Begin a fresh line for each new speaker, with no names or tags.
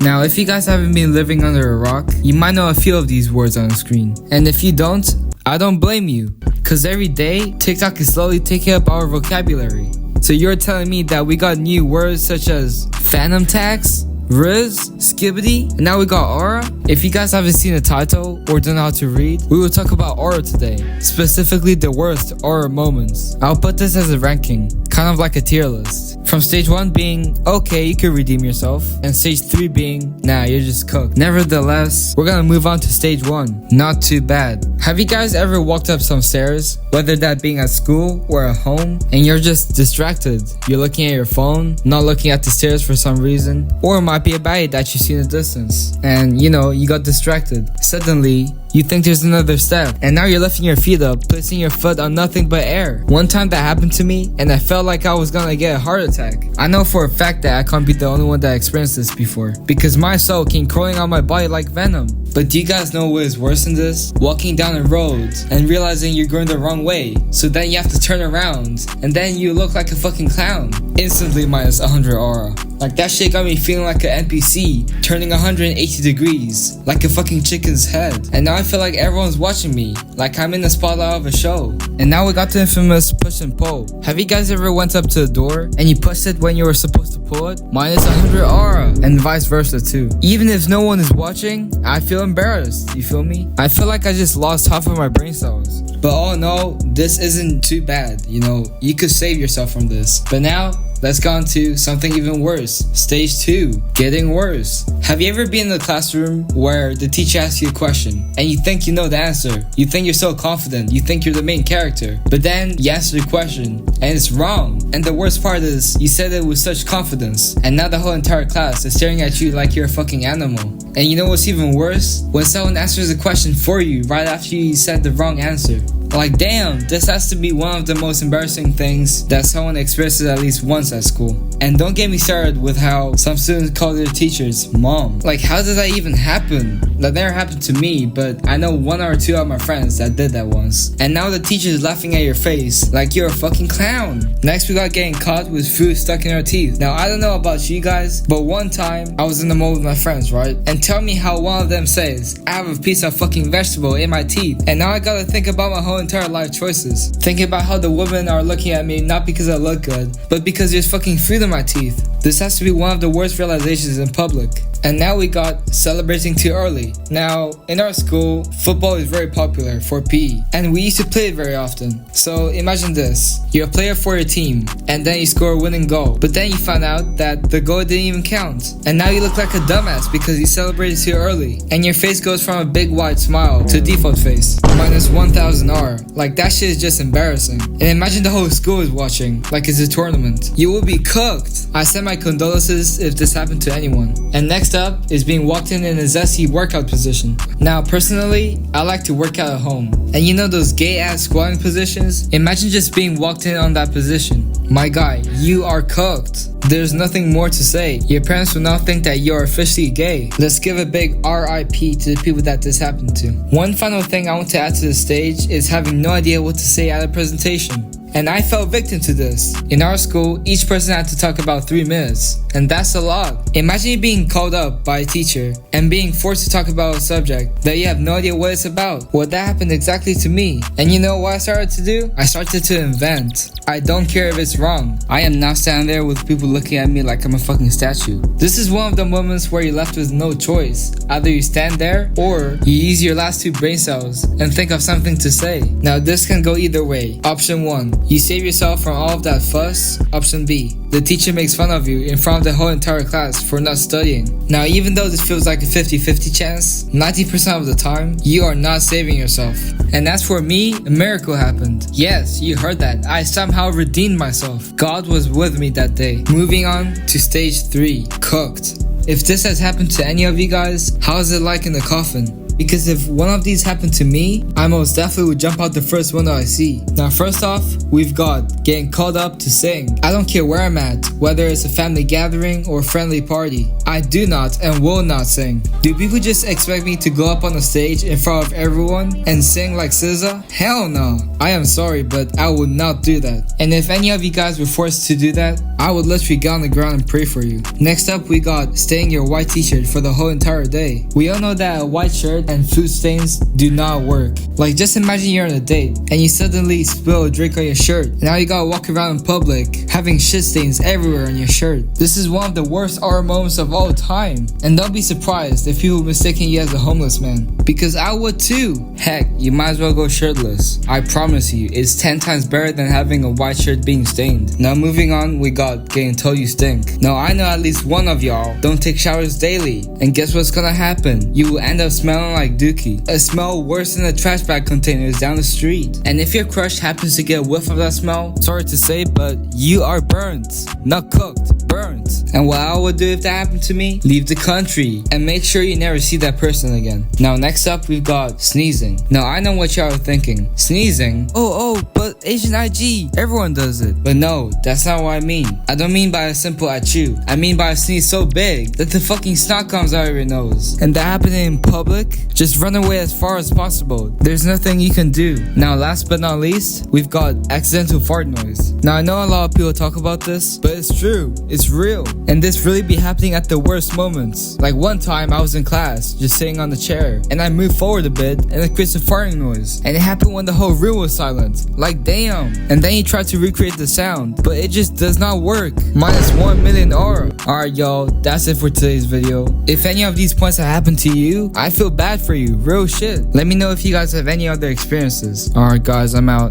Now, if you guys haven't been living under a rock, you might know a few of these words on the screen. And if you don't, I don't blame you. Cause every day, TikTok is slowly taking up our vocabulary. So you're telling me that we got new words such as phantom tax, Riz, Skibbity, and now we got aura? If you guys haven't seen the title or don't know how to read, we will talk about aura today, specifically the worst aura moments. I'll put this as a ranking, kind of like a tier list. From stage 1 being, okay, you could redeem yourself, and stage 3 being, nah, you're just cooked. Nevertheless, we're gonna move on to stage 1, not too bad. Have you guys ever walked up some stairs, whether that being at school or at home, and you're just distracted? You're looking at your phone, not looking at the stairs for some reason, or it might be a baddie that you see in the distance, and you got distracted. Suddenly, you think there's another step, and now you're lifting your feet up, placing your foot on nothing but air. One time that happened to me, and I felt like I was gonna get a heart attack. I know for a fact that I can't be the only one that experienced this before, because my soul came crawling on my body like venom. But do you guys know what is worse than this? Walking down a road and realizing you're going the wrong way, so then you have to turn around, and then you look like a fucking clown. Instantly minus 100 aura. Like that shit got me feeling like an NPC, turning 180 degrees, like a fucking chicken's head. And now I feel like everyone's watching me, like I'm in the spotlight of a show. And now we got the infamous push and pull. Have you guys ever went up to the door and you pushed it when you were supposed to pull it? Minus 100 aura, and vice versa too. Even if no one is watching, I feel embarrassed, you feel me? I feel like I just lost half of my brain cells. But oh no, this isn't too bad, you could save yourself from this. But now, let's go on to something even worse. Stage 2, getting worse. Have you ever been in the classroom where the teacher asks you a question and you think you know the answer? You think you're so confident, you think you're the main character, but then you answer the question and it's wrong. And the worst part is, you said it with such confidence, and now the whole entire class is staring at you like you're a fucking animal. And you know what's even worse? When someone answers a question for you right after you said the wrong answer. Like damn, this has to be one of the most embarrassing things that someone experiences at least once at school. And don't get me started with how some students call their teachers mom. Like how did that even happen? That never happened to me, but I know 1 or 2 of my friends that did that once. And now the teacher is laughing at your face like you're a fucking clown. Next we got getting caught with food stuck in our teeth. Now I don't know about you guys, but one time I was in the mall with my friends, right? And tell me how one of them says, I have a piece of fucking vegetable in my teeth. And now I gotta think about my whole entire life choices. Thinking about how the women are looking at me not because I look good, but because there's fucking food in my teeth. This has to be one of the worst realizations in public. And now we got celebrating too early. Now, in our school, football is very popular for PE, and we used to play it very often. So imagine this, you're a player for your team, and then you score a winning goal, but then you find out that the goal didn't even count. And now you look like a dumbass because you celebrated too early, and your face goes from a big wide smile to default face, minus 1000 R. Like that shit is just embarrassing. And imagine the whole school is watching, like it's a tournament. You will be cooked. I send my condolences if this happened to anyone. And next up is being walked in a zesty workout position. Now personally, I like to work out at home. And you know those gay ass squatting positions? Imagine just being walked in on that position. My guy, you are cooked. There's nothing more to say. Your parents will now think that you're officially gay. Let's give a big RIP to the people that this happened to. One final thing I want to add to the stage is having no idea what to say at a presentation. And I fell victim to this. In our school, each person had to talk about 3 minutes, and that's a lot. Imagine being called up by a teacher and being forced to talk about a subject that you have no idea what it's about. Well, that happened exactly to me. And you know what I started to do? I started to invent. I don't care if it's wrong. I am now standing there with people looking at me like I'm a fucking statue. This is one of the moments where you're left with no choice. Either you stand there or you use your last 2 brain cells and think of something to say. Now this can go either way. Option 1, you save yourself from all of that fuss. Option B, the teacher makes fun of you in front of the whole entire class for not studying. Now even though this feels like a 50-50 chance, 90% of the time, you are not saving yourself. And as for me, a miracle happened. Yes, you heard that. I somehow redeemed myself. God was with me that day. Moving on to stage 3, cooked. If this has happened to any of you guys, how is it like in the coffin? because if one of these happened to me, I most definitely would jump out the first window I see. Now first off, we've got getting called up to sing. I don't care where I'm at, whether it's a family gathering or a friendly party. I do not and will not sing. Do people just expect me to go up on the stage in front of everyone and sing like SZA? Hell no. I am sorry, but I would not do that. And if any of you guys were forced to do that, I would literally get on the ground and pray for you. Next up, we got staying your white t-shirt for the whole entire day. We all know that a white shirt and food stains do not work. Like, just imagine you're on a date and you suddenly spill a drink on your shirt. And now you gotta walk around in public having shit stains everywhere on your shirt. This is one of the worst horror moments of all time. And don't be surprised if people mistaken you as a homeless man, because I would too. Heck, you might as well go shirtless. I promise you, it's 10 times better than having a white shirt being stained. Now moving on, we got getting told you stink. Now I know at least one of y'all don't take showers daily, and guess what's gonna happen? You will end up smelling like dookie. A smell worse than the trash bag containers down the street. And if your crush happens to get a whiff of that smell, sorry to say, but you are burnt. Not cooked, burnt. And what I would do if that happened to me? Leave the country and make sure you never see that person again. Now next up, we've got sneezing. Now I know what y'all are thinking. Sneezing? Oh, but Asianig, everyone does it. But no, that's not what I mean. I don't mean by a simple achoo. I mean by a sneeze so big that the fucking snot comes out of your nose. And that happening in public? Just run away as far as possible. There's nothing you can do. Now last but not least, we've got accidental fart noise. Now I know a lot of people talk about this, but it's true. It's real. And this really be happening at the worst moments. Like one time I was in class, just sitting on the chair, and I moved forward a bit, and it creates a farting noise. And it happened when the whole room was silent. Like damn. And then you try to recreate the sound, but it just does not work. Minus 1 million aura. Alright y'all, that's it for today's video. If any of these points have happened to you, I feel bad for you. Real shit. Let me know if you guys have any other experiences. Alright guys, I'm out.